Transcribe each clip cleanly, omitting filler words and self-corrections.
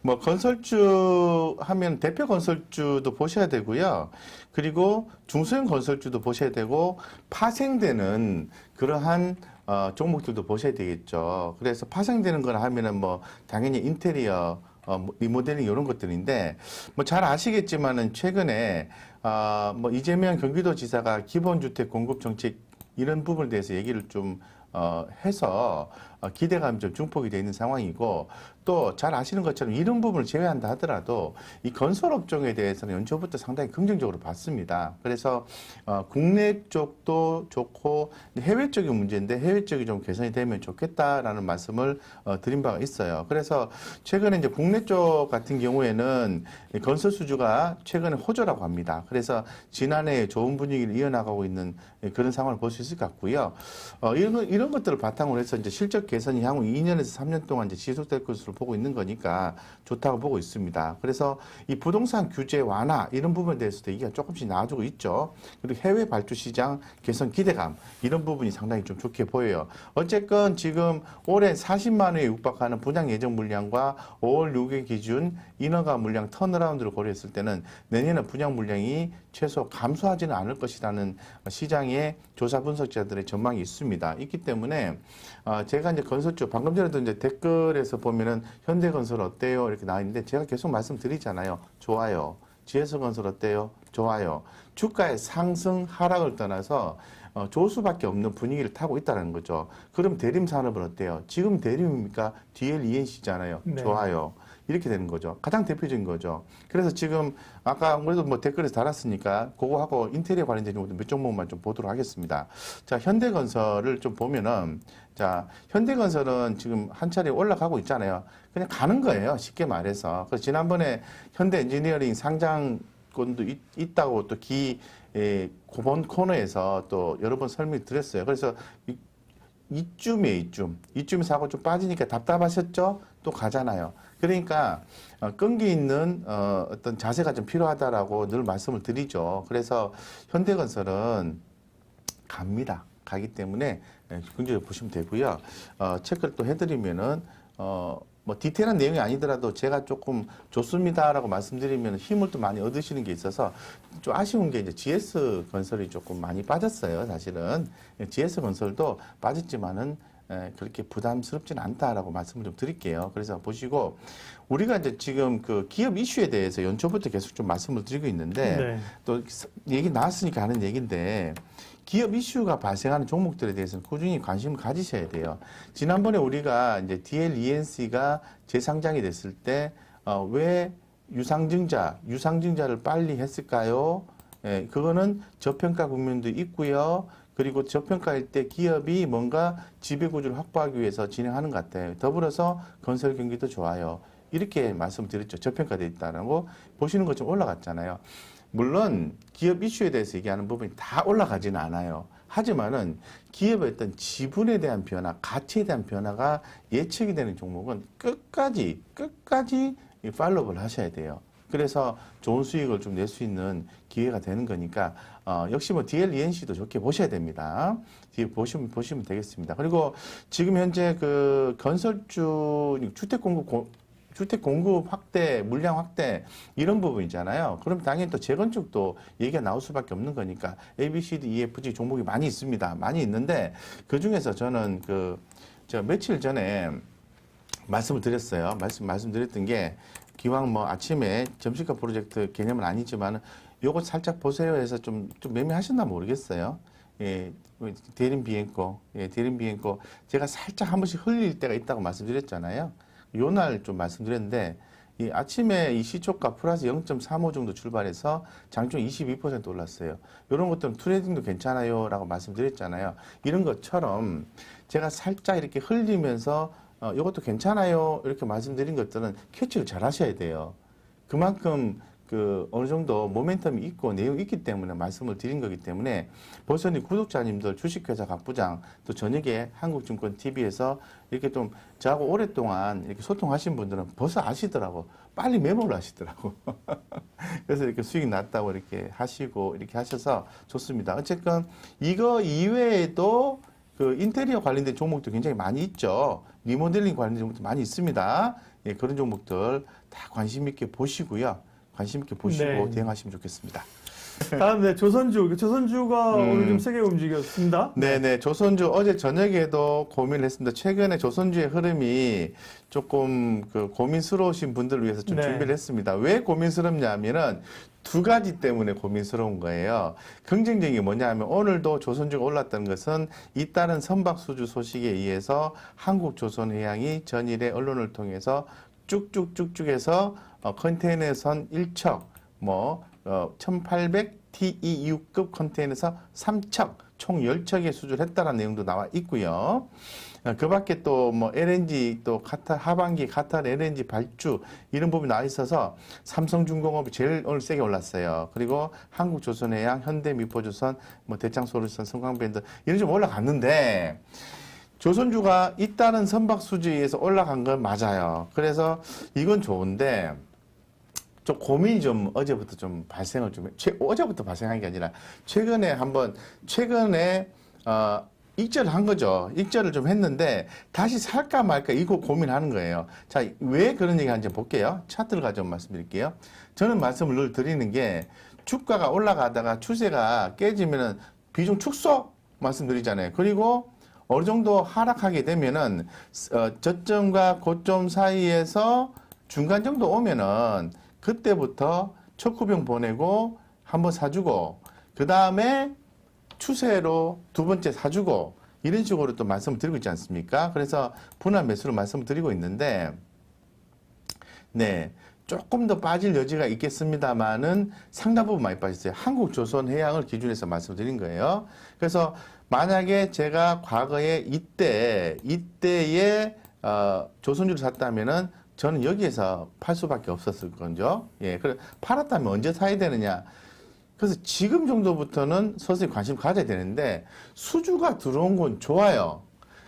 뭐 건설주 하면 대표 건설주도 보셔야 되고요. 그리고 중소형 건설주도 보셔야 되고 파생되는 그러한 종목들도 보셔야 되겠죠. 그래서 파생되는 거라 하면은 뭐 당연히 인테리어 뭐 리모델링 이런 것들인데 뭐 잘 아시겠지만은 최근에 뭐 이재명 경기도지사가 기본주택 공급 정책 이런 부분에 대해서 얘기를 좀 해서 기대감이 좀 증폭이 되어 있는 상황이고 또 잘 아시는 것처럼 이런 부분을 제외한다 하더라도 이 건설 업종에 대해서는 연초부터 상당히 긍정적으로 봤습니다. 그래서 국내 쪽도 좋고 해외 쪽이 문제인데 해외 쪽이 좀 개선이 되면 좋겠다라는 말씀을 드린 바가 있어요. 그래서 최근에 이제 국내 쪽 같은 경우에는 건설 수주가 최근에 호조라고 합니다. 그래서 지난해 좋은 분위기를 이어나가고 있는 그런 상황을 볼 수 있을 것 같고요. 이런 것들을 바탕으로 해서 이제 실적 개선이 향후 2년에서 3년 동안 이제 지속될 것으로 보고 있는 거니까 좋다고 보고 있습니다. 그래서 이 부동산 규제 완화 이런 부분에 대해서도 얘기가 조금씩 나아지고 있죠. 그리고 해외 발주 시장 개선 기대감 이런 부분이 상당히 좀 좋게 보여요. 어쨌건 지금 올해 40만 회에 육박하는 분양 예정 물량과 5월 6일 기준 인허가 물량 턴어라운드를 고려했을 때는 내년에 분양 물량이 최소 감소하지는 않을 것이라는 시장의 조사 분석자들의 전망이 있습니다. 있기 때문에 제가 이제 건설주 방금 전에도 이제 댓글에서 보면은 현대건설 어때요? 이렇게 나와 있는데 제가 계속 말씀드리잖아요. 좋아요. GS건설 어때요? 좋아요. 주가의 상승 하락을 떠나서 좋을 수밖에 없는 분위기를 타고 있다는 거죠. 그럼 대림산업은 어때요? 지금 대림입니까? DLENC잖아요. 네. 좋아요. 이렇게 되는 거죠. 가장 대표적인 거죠. 그래서 지금 아까 아무래도 뭐 댓글에서 달았으니까 그거하고 인테리어 관련된 몇 종목만 좀 보도록 하겠습니다. 자, 현대건설을 좀 보면은 자, 현대건설은 지금 한 차례 올라가고 있잖아요. 그냥 가는 거예요. 쉽게 말해서. 그래서 지난번에 현대엔지니어링 상장권도 있다고 또 고번 코너에서 또 여러 번 설명을 드렸어요. 그래서 이쯤에 사고 좀 빠지니까 답답하셨죠? 또 가잖아요. 그러니까 끈기 있는 어떤 자세가 좀 필요하다라고 늘 말씀을 드리죠. 그래서 현대건설은 갑니다. 가기 때문에 긍정적으로 보시면 되고요. 체크를 또 해드리면은 뭐 디테일한 내용이 아니더라도 제가 조금 좋습니다라고 말씀드리면 힘을 또 많이 얻으시는 게 있어서 좀 아쉬운 게 이제 GS 건설이 조금 많이 빠졌어요. 사실은 GS 건설도 빠졌지만은 그렇게 부담스럽지는 않다라고 말씀을 좀 드릴게요. 그래서 보시고 우리가 이제 지금 그 기업 이슈에 대해서 연초부터 계속 좀 말씀을 드리고 있는데 네. 또 얘기 나왔으니까 하는 얘기인데 기업 이슈가 발생하는 종목들에 대해서는 꾸준히 관심을 가지셔야 돼요. 지난번에 우리가 이제 DLENC가 재상장이 됐을 때 왜 유상증자를 빨리 했을까요? 예, 그거는 저평가 국면도 있고요. 그리고 저평가일 때 기업이 뭔가 지배구조를 확보하기 위해서 진행하는 것 같아요. 더불어서 건설 경기도 좋아요. 이렇게 말씀드렸죠. 저평가되어 있다고 보시는 것처럼 올라갔잖아요. 물론 기업 이슈에 대해서 얘기하는 부분이 다 올라가지는 않아요. 하지만은 기업의 어떤 지분에 대한 변화, 가치에 대한 변화가 예측이 되는 종목은 끝까지 팔로우를 하셔야 돼요. 그래서 좋은 수익을 좀 낼 수 있는 기회가 되는 거니까 역시 뭐 DLENC도 좋게 보셔야 됩니다. 뒤에 보시면 되겠습니다. 그리고 지금 현재 그 건설주 주택 공급 확대, 물량 확대 이런 부분이잖아요. 그럼 당연히 또 재건축도 얘기가 나올 수밖에 없는 거니까 A, B, C, D, E, F, G 종목이 많이 있습니다. 많이 있는데 그 중에서 저는 제가 며칠 전에 말씀을 드렸어요. 말씀드렸던 게 기왕 뭐 아침에 점심가 프로젝트 개념은 아니지만 요거 살짝 보세요 해서 좀 매매하셨나 모르겠어요. 예, 대림 비행고 제가 살짝 한 번씩 흘릴 때가 있다고 말씀드렸잖아요. 요 날 좀 말씀드렸는데 이 아침에 이 시초가 플러스 0.35 정도 출발해서 장중 22% 올랐어요. 이런 것들은 트레이딩도 괜찮아요 라고 말씀드렸잖아요. 이런 것처럼 제가 살짝 이렇게 흘리면서 이것도 괜찮아요 이렇게 말씀드린 것들은 캐치를 잘 하셔야 돼요. 그만큼 어느 정도 모멘텀이 있고 내용이 있기 때문에 말씀을 드린 거기 때문에 벌써 구독자님들 주식회사 각부장 또 저녁에 한국증권TV에서 이렇게 좀 저하고 오랫동안 이렇게 소통하신 분들은 벌써 아시더라고. 빨리 메모를 하시더라고. 그래서 이렇게 수익이 났다고 이렇게 하시고 이렇게 하셔서 좋습니다. 어쨌건 이거 이외에도 그 인테리어 관련된 종목도 굉장히 많이 있죠. 리모델링 관련된 종목도 많이 있습니다. 예, 그런 종목들 다 관심 있게 보시고요. 관심 있게 보시고 네. 대응하시면 좋겠습니다. 다음 네 조선주. 조선주가 오늘 좀 세게 움직였습니다. 네네. 조선주 어제 저녁에도 고민을 했습니다. 최근에 조선주의 흐름이 조금 그 고민스러우신 분들을 위해서 좀 네. 준비를 했습니다. 왜 고민스럽냐면은 두 가지 때문에 고민스러운 거예요. 긍정적인 게 뭐냐면 오늘도 조선주가 올랐다는 것은 잇따른 선박수주 소식에 의해서 한국조선해양이 전일에 언론을 통해서 쭉쭉쭉쭉 해서 컨테이너선 1척, 1800 TEU급 컨테이너에서 3척, 총 10척의 수주를 했다는 내용도 나와 있고요. 그 밖에 또 LNG 또 카타 하반기 카타르 LNG 발주 이런 부분이 나와 있어서 삼성중공업이 제일 오늘 세게 올랐어요. 그리고 한국조선해양, 현대미포조선, 대창소르선, 성광밴드 이런 좀 올라갔는데 조선주가 잇따른 선박수주에 의해서 올라간 건 맞아요. 그래서 이건 좋은데 좀 고민이 좀 어제부터 좀 발생을 어제부터 발생한 게 아니라 최근에 익절을 한 거죠. 익절을 좀 했는데 다시 살까 말까 이거 고민하는 거예요. 자, 왜 그런 얘기 하는지 볼게요. 차트를 가지고 말씀드릴게요. 저는 말씀을 늘 드리는 게 주가가 올라가다가 추세가 깨지면은 비중 축소 말씀드리잖아요. 그리고 어느 정도 하락하게 되면은 저점과 고점 사이에서 중간 정도 오면은 그때부터 척후병 보내고 한번 사주고 그 다음에 추세로 두 번째 사주고 이런 식으로 또 말씀을 드리고 있지 않습니까? 그래서 분할 매수로 말씀을 드리고 있는데 네, 조금 더 빠질 여지가 있겠습니다만은 상당 부분 많이 빠졌어요. 한국조선해양을 기준해서 말씀드린 거예요. 그래서 만약에 제가 과거에 이때에 조선주를 샀다면은 저는 여기에서 팔 수밖에 없었을 거죠. 예, 그래 팔았다면 언제 사야 되느냐? 그래서 지금 정도부터는 서서히 관심 가져야 되는데 수주가 들어온 건 좋아요.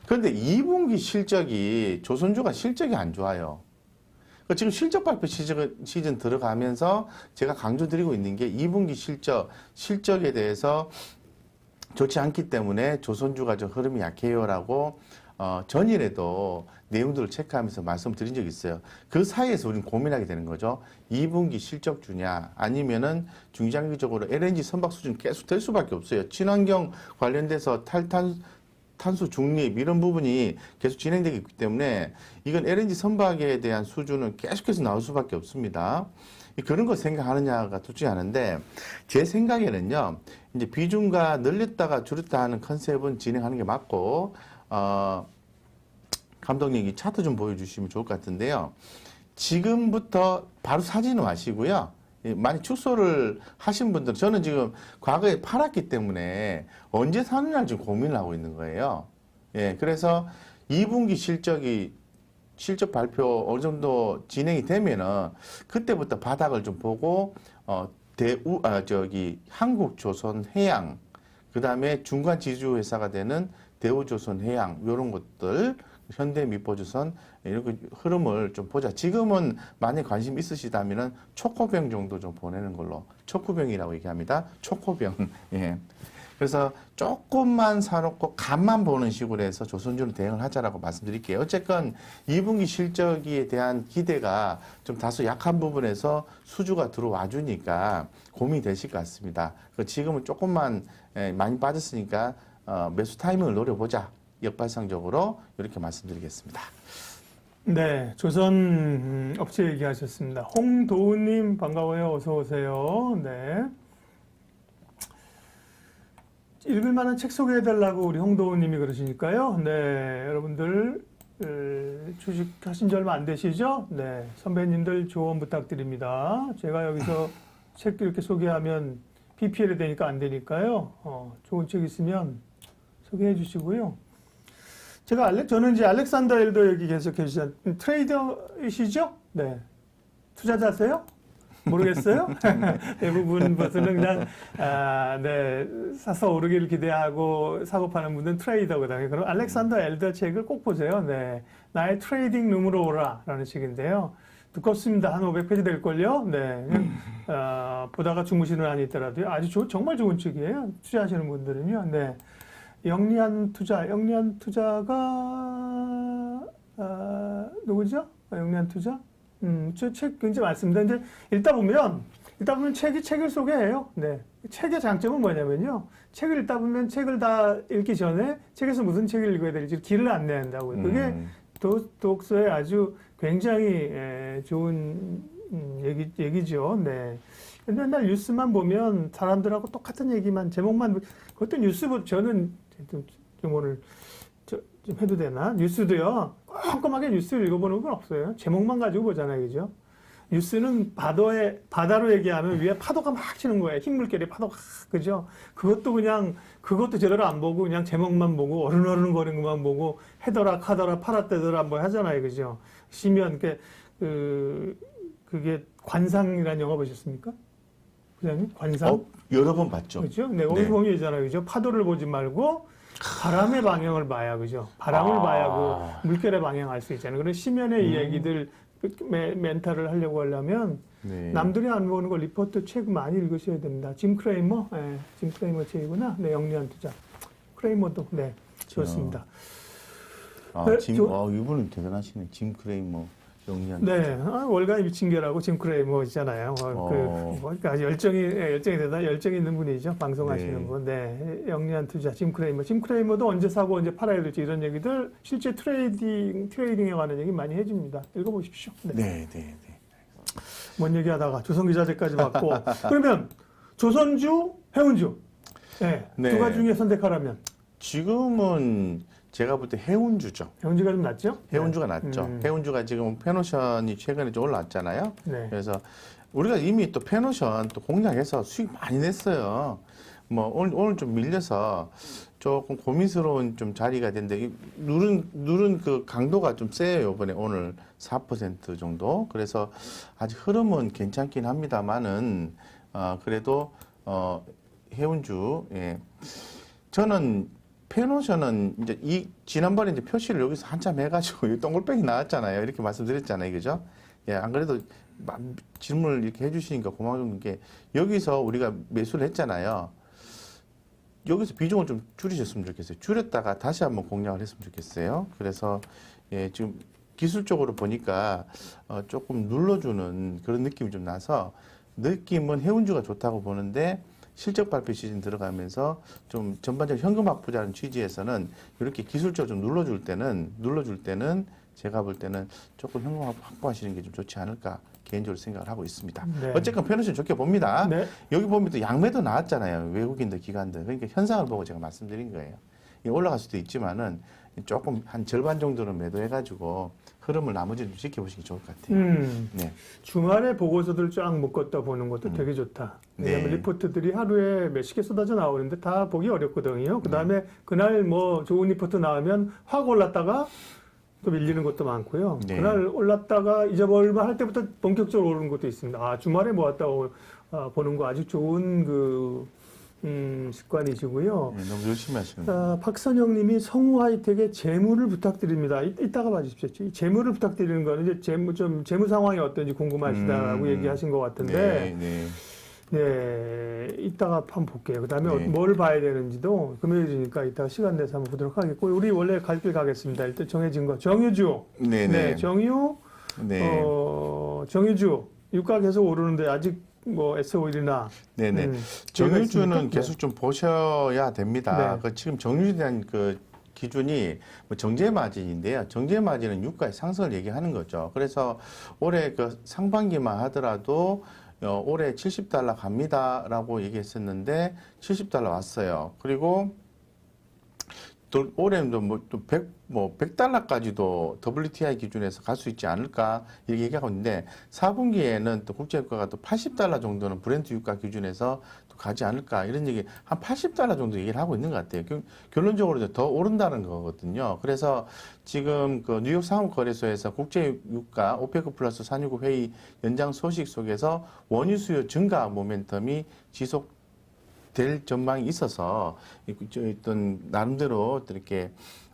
그런데 2분기 실적이 조선주가 실적이 안 좋아요. 지금 실적 발표 시즌 들어가면서 제가 강조드리고 있는 게 2분기 실적에 대해서 좋지 않기 때문에 조선주가 좀 흐름이 약해요라고 전일에도 내용들을 체크하면서 말씀드린 적이 있어요. 그 사이에서 우리는 고민하게 되는 거죠. 2분기 실적주냐 아니면은 중장기적으로 LNG 선박 수준 계속 될 수밖에 없어요. 친환경 관련돼서 탄소 중립 이런 부분이 계속 진행되기 때문에 이건 LNG 선박에 대한 수주는 계속해서 나올 수밖에 없습니다. 그런 거 생각하느냐가 둘째 하는데 제 생각에는요. 이제 비중가 늘렸다가 줄였다 하는 컨셉은 진행하는 게 맞고 감독님 이 차트 좀 보여주시면 좋을 것 같은데요. 지금부터 바로 사지는 마시고요. 많이 축소를 하신 분들은 저는 지금 과거에 팔았기 때문에 언제 사느냐 지금 고민을 하고 있는 거예요. 예, 그래서 2분기 실적 발표 어느 정도 진행이 되면은 그때부터 바닥을 좀 보고 한국조선해양 그 다음에 중간 지주 회사가 되는 대우조선해양 이런 것들 현대미포조선 이런 흐름을 좀 보자. 지금은 많이 관심 있으시다면은 초코병 정도 좀 보내는 걸로 초코병이라고 얘기합니다. 초코병. 예. 그래서 조금만 사놓고 간만 보는 식으로 해서 조선주는 대응을 하자라고 말씀드릴게요. 어쨌건 2분기 실적에 대한 기대가 좀 다소 약한 부분에서 수주가 들어와 주니까 고민이 되실 것 같습니다. 지금은 조금만 많이 빠졌으니까 매수 타이밍을 노려보자. 역발상적으로 이렇게 말씀드리겠습니다. 네, 조선 업체 얘기하셨습니다. 홍도우님 반가워요. 어서 오세요. 네. 읽을 만한 책 소개해달라고 우리 홍도우님이 그러시니까요. 네, 여러분들 주식하신 지 얼마 안 되시죠? 네, 선배님들 조언 부탁드립니다. 제가 여기서 책 이렇게 소개하면 PPL이 되니까 안 되니까요. 좋은 책 있으면 소개해 주시고요. 저는 이제 알렉산더 엘더 얘기 계속 해주셨 트레이더이시죠? 네. 투자자세요? 모르겠어요? 대부분 분들은 그냥, 사서 오르기를 기대하고 사고 파는 분들은 트레이더거든요. 그럼 알렉산더 엘더 책을 꼭 보세요. 네. 나의 트레이딩 룸으로 오라. 라는 책인데요. 두껍습니다. 한 500페이지 될걸요? 네. 보다가 주무시는 한이 있더라도요. 아주 정말 좋은 책이에요. 투자하시는 분들은요. 네. 영리한 투자가 누구죠? 영리한 투자? 저 책 굉장히 많습니다. 이제 읽다 보면 책이 책을 소개해요. 네. 책의 장점은 뭐냐면요. 책을 읽다 보면 책을 다 읽기 전에 책에서 무슨 책을 읽어야 될지 길을 안내한다고요. 그게 독서에 아주 굉장히 좋은 얘기죠. 네. 맨날 뉴스만 보면 사람들하고 똑같은 얘기만 제목만 그것도 뉴스 저는 좀 오늘 좀 해도 되나? 뉴스도요. 꼼꼼하게 뉴스를 읽어보는 건 없어요. 제목만 가지고 보잖아요. 그죠? 뉴스는 바다로 얘기하면 위에 파도가 막 치는 거예요. 흰물결이 파도가, 그죠? 그것도 제대로 안 보고 그냥 제목만 보고 어른어른 거리는 것만 보고 해더라, 카더라, 팔았대더라 뭐 하잖아요. 그죠? 시면, 그게 관상이라는 영화 보셨습니까? 부장님? 관상? 여러 번 봤죠. 그죠? 네, 거기서 보면 있잖아요. 그죠? 파도를 보지 말고 바람의 방향을 봐야, 그죠? 바람을 봐야 그 물결의 방향 알 수 있잖아요. 그런 시면의 이야기들, 멘탈을 하려고 하려면 남들이 안 보는 거 리포트 책 많이 읽으셔야 됩니다. 짐 크레이머? 네, 짐 크레이머 책이구나. 네, 영리한 투자. 크레이머도, 네, 좋습니다. 네, 이분은 대단하시네. 짐 크레이머. 영리한 네, 월간의 미친개라고 짐 크레이머 있잖아요. 그러니까 열정이 있는 분이죠. 방송하시는 분. 네, 영리한 투자, 짐 크레이머. 짐 크레이머도 언제 사고 언제 팔아야 될지 이런 얘기들 실제 트레이딩에 관한 얘기 많이 해줍니다. 읽어보십시오. 네. 뭔 얘기하다가 조선기자재까지 받고 그러면 조선주, 해운주, 두 가지 중에 선택하라면 지금은 제가 볼 때 해운주죠. 해운주가 좀 낫죠? 해운주가 낫죠. 해운주가 지금 페노션이 최근에 좀 올라왔잖아요. 네. 그래서 우리가 이미 또 페노션 또 공략해서 수익 많이 냈어요. 뭐 오늘 좀 밀려서 조금 고민스러운 좀 자리가 됐는데 누른 그 강도가 좀 세요. 이번에 오늘 4% 정도. 그래서 아직 흐름은 괜찮긴 합니다만은 그래도 해운주 저는 페노션은 이제 지난번에 이제 표시를 여기서 한참 해가지고 이 동글뱅이 나왔잖아요. 이렇게 말씀드렸잖아요. 그죠? 안 그래도 질문을 이렇게 해주시니까 고마운 게 여기서 우리가 매수를 했잖아요. 여기서 비중을 좀 줄이셨으면 좋겠어요. 줄였다가 다시 한번 공략을 했으면 좋겠어요. 그래서 지금 기술적으로 보니까 조금 눌러주는 그런 느낌이 좀 나서 느낌은 해운주가 좋다고 보는데 실적 발표 시즌 들어가면서 좀 전반적으로 현금 확보자는 취지에서는 이렇게 기술적으로 좀 눌러줄 때는 제가 볼 때는 조금 현금 확보하시는 게 좀 좋지 않을까 개인적으로 생각을 하고 있습니다. 네. 어쨌건 페노션 좋게 봅니다. 네. 여기 보면 또 양매도 나왔잖아요. 외국인들, 기관들. 그러니까 현상을 보고 제가 말씀드린 거예요. 올라갈 수도 있지만은 조금 한 절반 정도는 매도해가지고 흐름을 나머지는 좀 지켜보시기 좋을 것 같아요. 네. 주말에 보고서들 쫙 묶었다 보는 것도 되게 좋다. 왜냐하면 리포트들이 하루에 몇십 개 쏟아져 나오는데 다 보기 어렵거든요. 그 다음에 그날 뭐 좋은 리포트 나오면 확 올랐다가 또 밀리는 것도 많고요. 그날 올랐다가 잊어버릴만 할 때부터 본격적으로 오르는 것도 있습니다. 주말에 모았다고 보는 거 아주 좋은 습관이시고요. 너무 열심히 하시는 박선영 님이 성우 하이텍의 재무를 부탁드립니다. 이따가 봐주십시오. 재무를 부탁드리는 거는 이제 재무 상황이 어떤지 궁금하시다라고 얘기하신 것 같은데. 이따가 한번 볼게요. 그 다음에 뭘 봐야 되는지도 금요일이니까 이따가 시간 내서 한번 보도록 하겠고, 우리 원래 갈 길 가겠습니다. 일단 정해진 거. 정유주. 정유주. 유가 계속 오르는데 아직 S-오일이나. 정유주는 계속 좀 보셔야 됩니다. 지금 정유주에 대한 기준이 정제 마진인데요. 정제 마진은 유가의 상승을 얘기하는 거죠. 그래서 올해 상반기만 하더라도 올해 $70 갑니다라고 얘기했었는데 $70 왔어요. 그리고 또 올해는 또 100달러까지도 WTI 기준에서 갈 수 있지 않을까 이렇게 얘기하고 있는데 4분기에는 또 국제유가가 또 $80 정도는 브렌트 유가 기준에서 또 가지 않을까 이런 얘기 한 $80 정도 얘기를 하고 있는 것 같아요. 결론적으로 더 오른다는 거거든요. 그래서 지금 뉴욕 상업거래소에서 국제유가 오페크 플러스 산유국 회의 연장 소식 속에서 원유 수요 증가 모멘텀이 될 전망이 있어서 어떤 나름대로 이렇게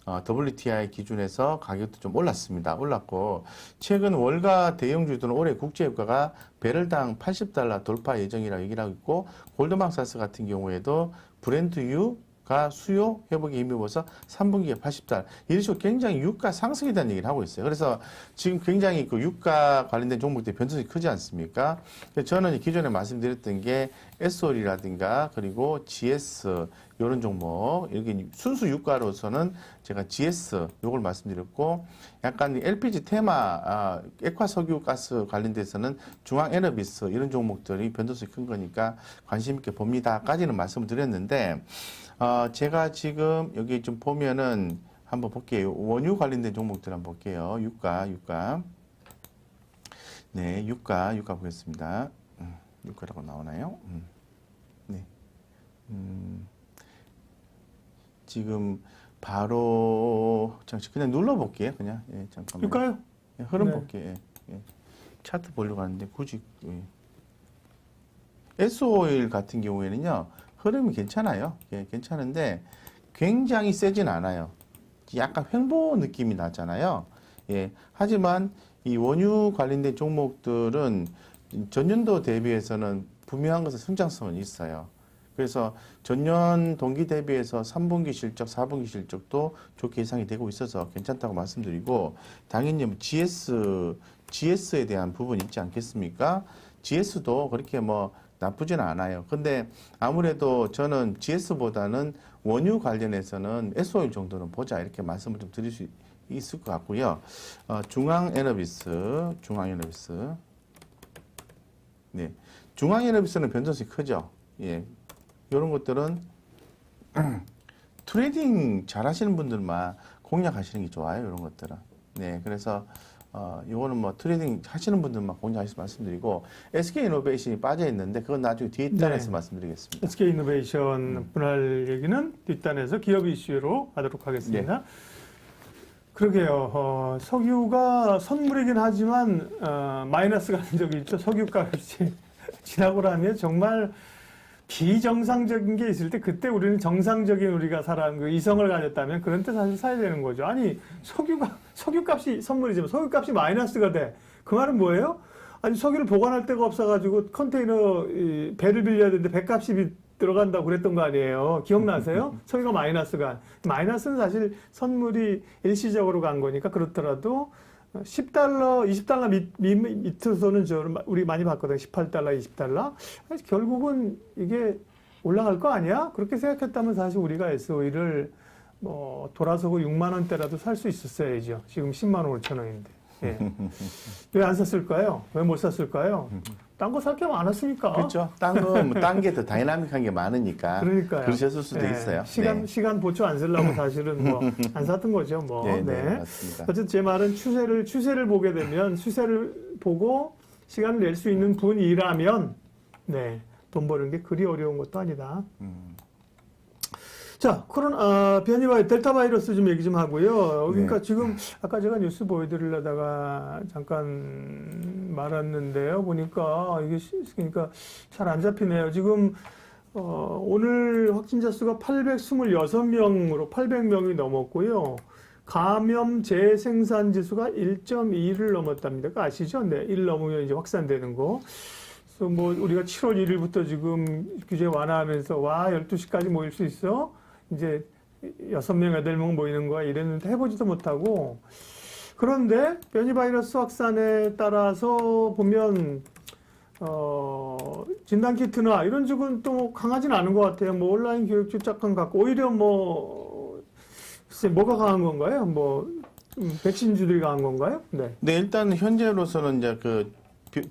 WTI 기준에서 가격도 좀 올랐고 최근 월가 대형주들은 올해 국제유가가 배럴당 $80 돌파 예정이라고 얘기를 하고 있고 골드만삭스 같은 경우에도 브렌트유 가 수요 회복에 힘입어서 3분기에 80달러. 이런 식으로 굉장히 유가 상승에 대한 얘기를 하고 있어요. 그래서 지금 굉장히 그 유가 관련된 종목들이 변동성이 크지 않습니까? 그래서 저는 기존에 말씀드렸던 게 SOL이라든가 그리고 GS 이런 종목, 여기 순수 유가로서는 제가 GS 요걸 말씀드렸고, 약간 LPG 테마, 액화 석유 가스 관련돼서는 중앙 에너비스 이런 종목들이 변동성이 큰 거니까 관심 있게 봅니다까지는 말씀을 드렸는데, 제가 지금 여기 좀 보면은 한번 볼게요. 원유 관련된 종목들 한번 볼게요. 유가. 네, 유가 보겠습니다. 유가라고 나오나요? 네. 지금 바로 그냥 눌러볼게요. 그냥 잠깐만. 유가요? 흐름 네. 볼게요. 차트 보려고 하는데 굳이 S-오일 같은 경우에는요 흐름이 괜찮아요. 괜찮은데 굉장히 세진 않아요. 약간 횡보 느낌이 나잖아요. 하지만 이 원유 관련된 종목들은 전년도 대비해서는 분명한 것은 성장성은 있어요. 그래서 전년 동기 대비해서 3분기 실적, 4분기 실적도 좋게 예상이 되고 있어서 괜찮다고 말씀드리고, 당연히 GS에 대한 부분이 있지 않겠습니까? GS도 그렇게 뭐 나쁘지는 않아요. 근데 아무래도 저는 GS보다는 원유 관련해서는 SO일 정도는 보자 이렇게 말씀을 좀 드릴 수 있을 것 같고요. 중앙에너비스. 네. 중앙에너비스는 변동성이 크죠. 이런 것들은 트레이딩 잘 하시는 분들만 공략하시는 게 좋아요. 이런 것들은. 네. 그래서 이거는 뭐 트레이딩 하시는 분들만 공략하시면 말씀드리고, SK이노베이션이 빠져 있는데 그건 나중에 뒷단에서 말씀드리겠습니다. SK이노베이션 분할 얘기는 뒷단에서 기업 이슈로 하도록 하겠습니다. 그러게요. 석유가 선물이긴 하지만 마이너스 가는 적이 있죠. 석유값이 지나고 나면 정말 비정상적인 게 있을 때 그때 우리는 정상적인 우리가 살아온 그 이성을 가졌다면 그런 때 사실 사야 되는 거죠. 아니 석유값이 선물이지만 석유값이 마이너스가 돼. 그 말은 뭐예요? 아니 석유를 보관할 데가 없어가지고 컨테이너 배를 빌려야 되는데 배값이 들어간다고 그랬던 거 아니에요. 기억나세요? 석유가 마이너스가. 마이너스는 사실 선물이 일시적으로 간 거니까 그렇더라도 10달러, 20달러 밑으로서는 우리 많이 봤거든요. 18달러, 20달러. 결국은 이게 올라갈 거 아니야? 그렇게 생각했다면 사실 우리가 SOE를 뭐 돌아서고 6만 원대라도 살 수 있었어야죠. 지금 10만 5천 원인데. 왜 안 샀을까요? 왜 못 샀을까요? 딴 거 살 게 많았으니까. 그렇죠. 딴 게 더 다이나믹한 게 많으니까. 그러니까요. 그러셨을 수도 있어요. 시간 보초 안 쓰려고 사실은 뭐 안 샀던 거죠. 뭐. 네, 맞습니다. 어쨌든 제 말은 추세를 보게 되면 추세를 보고 시간을 낼 수 있는 분이라면 돈 버는 게 그리 어려운 것도 아니다. 자, 변이 델타 바이러스 좀 얘기 좀 하고요. 그러니까 지금 아까 제가 뉴스 보여드리려다가 잠깐 말았는데요. 보니까 이게 그러니까 잘 안 잡히네요. 지금 오늘 확진자 수가 826명으로 800명이 넘었고요. 감염 재생산 지수가 1.2를 넘었답니다. 그거 아시죠? 네, 1 넘으면 이제 확산되는 거. 그래서 뭐 우리가 7월 1일부터 지금 규제 완화하면서 12시까지 모일 수 있어? 이제 6명, 8명 모이는 거야 이랬는데 해보지도 못하고. 그런데 변이 바이러스 확산에 따라서 보면 진단키트나 이런 쪽은 또 강하진 않은 것 같아요. 뭐 온라인 교육 집착감 갖고 오히려 글쎄 뭐가 강한 건가요? 백신주들이 강한 건가요? 네. 네, 일단 현재로서는 이제 그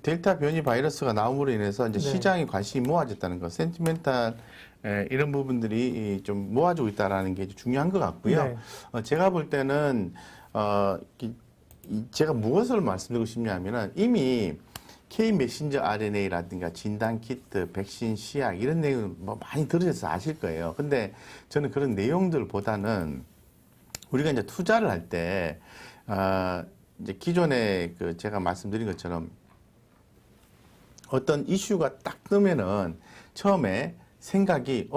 델타 변이 바이러스가 나옴으로 인해서 이제 시장에 관심이 모아졌다는 거, 센티멘탈 이런 부분들이 좀 모아지고 있다라는 게 중요한 것 같고요. 제가 볼 때는 제가 무엇을 말씀드리고 싶냐면은 이미 K 메신저 RNA라든가 진단 키트, 백신 시약 이런 내용을 많이 들으셔서 아실 거예요. 근데 저는 그런 내용들보다는 우리가 이제 투자를 할 때 이제 기존에 제가 말씀드린 것처럼 어떤 이슈가 딱 뜨면은 처음에 생각이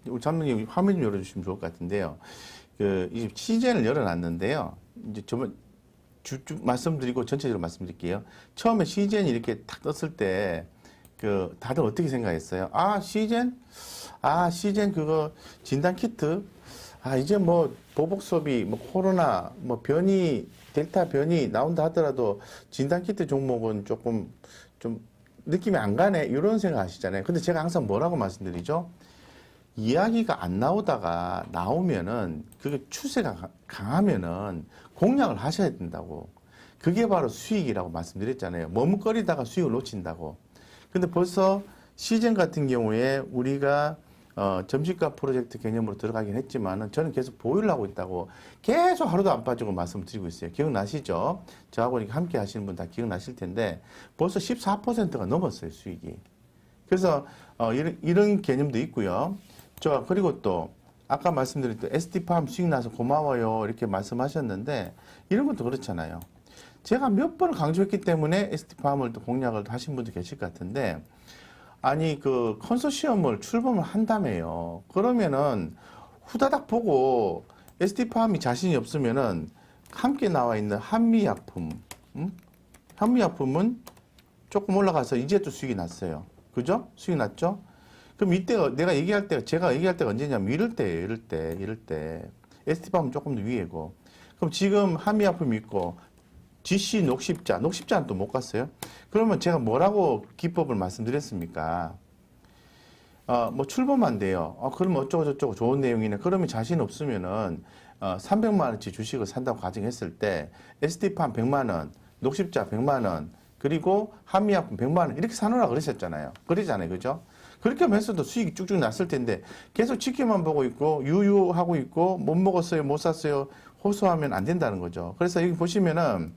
우리 장로님 화면 좀 열어주시면 좋을 것 같은데요. 이제 시즌을 열어놨는데요. 이제 저번 말씀드리고 전체적으로 말씀드릴게요. 처음에 시즌이 이렇게 탁 떴을 때 다들 어떻게 생각했어요? 시젠 그거 진단키트? 이제 뭐 보복 소비, 뭐 코로나, 뭐 델타 변이 나온다 하더라도 진단키트 종목은 조금 좀 느낌이 안 가네. 이런 생각 하시잖아요. 근데 제가 항상 뭐라고 말씀드리죠? 이야기가 안 나오다가 나오면은 그게 추세가 강하면은 공략을 하셔야 된다고. 그게 바로 수익이라고 말씀드렸잖아요. 머뭇거리다가 수익을 놓친다고. 근데 벌써 시즌 같은 경우에 우리가 점심값 프로젝트 개념으로 들어가긴 했지만은 저는 계속 보유를 하고 있다고 계속 하루도 안 빠지고 말씀드리고 있어요. 기억나시죠? 저하고 이렇게 함께 하시는 분 다 기억나실 텐데 벌써 14%가 넘었어요, 수익이. 그래서 이런 개념도 있고요. 그리고 또 아까 말씀드렸던 ST팜 수익 나서 고마워요 이렇게 말씀하셨는데 이런 것도 그렇잖아요. 제가 몇 번을 강조했기 때문에 ST팜을 또 공략을 하신 분도 계실 것 같은데 아니 그 컨소시엄을 출범을 한다며요. 그러면은 후다닥 보고 ST팜이 자신이 없으면은 함께 나와 있는 한미약품, 한미약품은 조금 올라가서 이제 또 수익이 났어요. 그죠? 수익이 났죠? 그럼 이때가 제가 얘기할 때가 언제냐면 이럴 때. ST팜은 조금 더 위에고. 그럼 지금 한미약품이 있고 GC 녹십자는 또 못 갔어요. 그러면 제가 뭐라고 기법을 말씀드렸습니까? 뭐 출범한대요. 그러면 어쩌고저쩌고 좋은 내용이네. 그러면 자신 없으면은 300만 원치 주식을 산다고 가정했을 때 ST팜 100만 원, 녹십자 100만 원, 그리고 한미약품 100만 원 이렇게 사놓으라 그러셨잖아요. 그러잖아요. 그죠? 그렇게 하면 했어도 수익이 쭉쭉 났을 텐데 계속 지켜만 보고 있고 유유하고 있고 못 먹었어요, 못 샀어요 호소하면 안 된다는 거죠. 그래서 여기 보시면은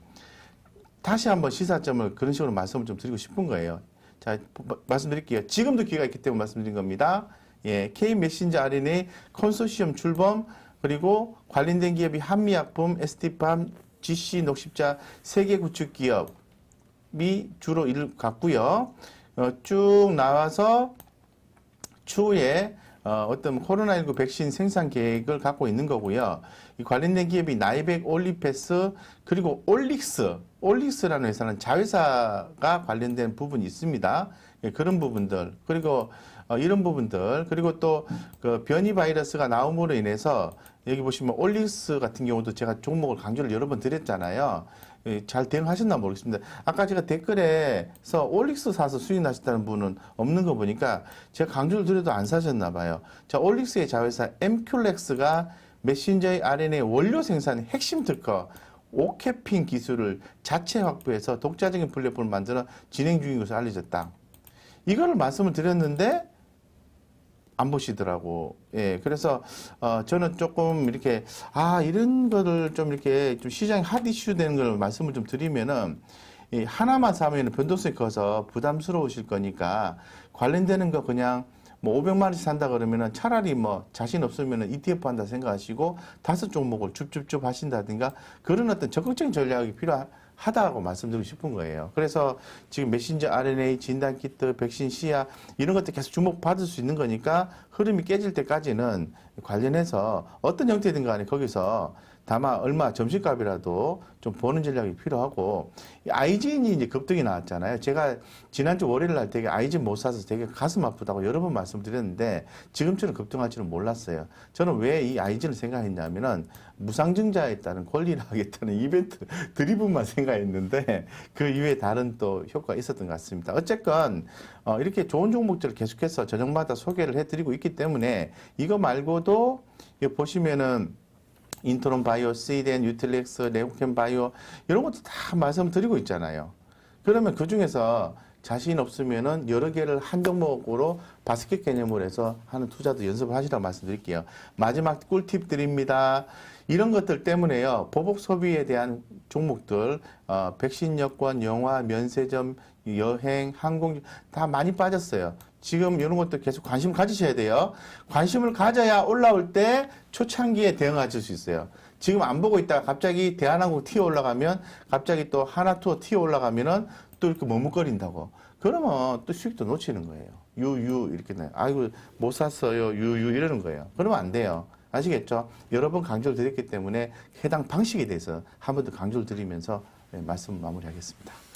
다시 한번 시사점을 그런 식으로 말씀을 좀 드리고 싶은 거예요. 자, 말씀드릴게요. 지금도 기회가 있기 때문에 말씀드린 겁니다. 예, K 메신저 RNA 컨소시엄 출범 그리고 관련된 기업이 한미약품, ST팜, GC 녹십자 세계 구축 기업이 주로 이를 갖고요. 쭉 나와서 추후에 어떤 코로나19 백신 생산 계획을 갖고 있는 거고요. 이 관련된 기업이 나이백, 올리패스, 그리고 올릭스라는 회사는 자회사가 관련된 부분이 있습니다. 예, 그런 부분들, 그리고 이런 부분들, 그리고 또 그 변이 바이러스가 나옴으로 인해서 여기 보시면 올릭스 같은 경우도 제가 종목을 강조를 여러 번 드렸잖아요. 잘 대응하셨나 모르겠습니다. 아까 제가 댓글에서 올릭스 사서 수익 나셨다는 분은 없는 거 보니까 제가 강조를 드려도 안 사셨나 봐요. 자, 올릭스의 자회사 엠큘렉스가 메신저의 RNA 원료 생산의 핵심 특허 오케핀 기술을 자체 확보해서 독자적인 플랫폼을 만들어 진행 중인 것으로 알려졌다. 이거를 말씀을 드렸는데 안 보시더라고. 예, 그래서 저는 조금 이렇게 이런 거를 좀 이렇게 좀 시장이 핫 이슈 되는 걸 말씀을 좀 드리면은 하나만 사면 변동성이 커서 부담스러우실 거니까 관련되는 거 그냥 뭐 500만 원씩 산다 그러면은 차라리 뭐 자신 없으면은 ETF 한다 생각하시고 5종목을 줍줍줍 하신다든가 그런 어떤 적극적인 전략이 필요하다고 말씀드리고 싶은 거예요. 그래서 지금 메신저 RNA, 진단키트, 백신 시야 이런 것들 계속 주목받을 수 있는 거니까 흐름이 깨질 때까지는 관련해서 어떤 형태든 간에 거기서 다만 얼마 점심값이라도 좀 보는 전략이 필요하고 아이진이 이제 급등이 나왔잖아요. 제가 지난주 월요일 날 되게 아이진 못 사서 되게 가슴 아프다고 여러 번 말씀드렸는데 지금처럼 급등할 줄은 몰랐어요. 저는 왜 이 아이진을 생각했냐면은 무상증자에 따른 권리를 하겠다는 이벤트 드리블만 생각했는데 그 이외에 다른 또 효과가 있었던 것 같습니다. 어쨌건 이렇게 좋은 종목들을 계속해서 저녁마다 소개를 해드리고 있기 때문에 이거 말고도 여기 보시면은 인트론 바이오, 시덴, 유틸렉스, 레고캠 바이오 이런 것도 다 말씀드리고 있잖아요. 그러면 그 중에서 자신 없으면은 여러 개를 한 종목으로 바스켓 개념으로 해서 하는 투자도 연습을 하시라고 말씀드릴게요. 마지막 꿀팁 드립니다. 이런 것들 때문에요. 보복 소비에 대한 종목들, 백신 여권, 영화, 면세점, 여행, 항공 다 많이 빠졌어요. 지금 이런 것도 계속 관심 가지셔야 돼요. 관심을 가져야 올라올 때 초창기에 대응하실 수 있어요. 지금 안 보고 있다가 갑자기 대한항공 튀어 올라가면 갑자기 또 하나투어 튀어 올라가면은 또 이렇게 머뭇거린다고. 그러면 또 수익도 놓치는 거예요. 유유 이렇게 나요. 아이고 못 샀어요. 유유 이러는 거예요. 그러면 안 돼요. 아시겠죠? 여러 번 강조를 드렸기 때문에 해당 방식에 대해서 한 번 더 강조를 드리면서 말씀 마무리하겠습니다.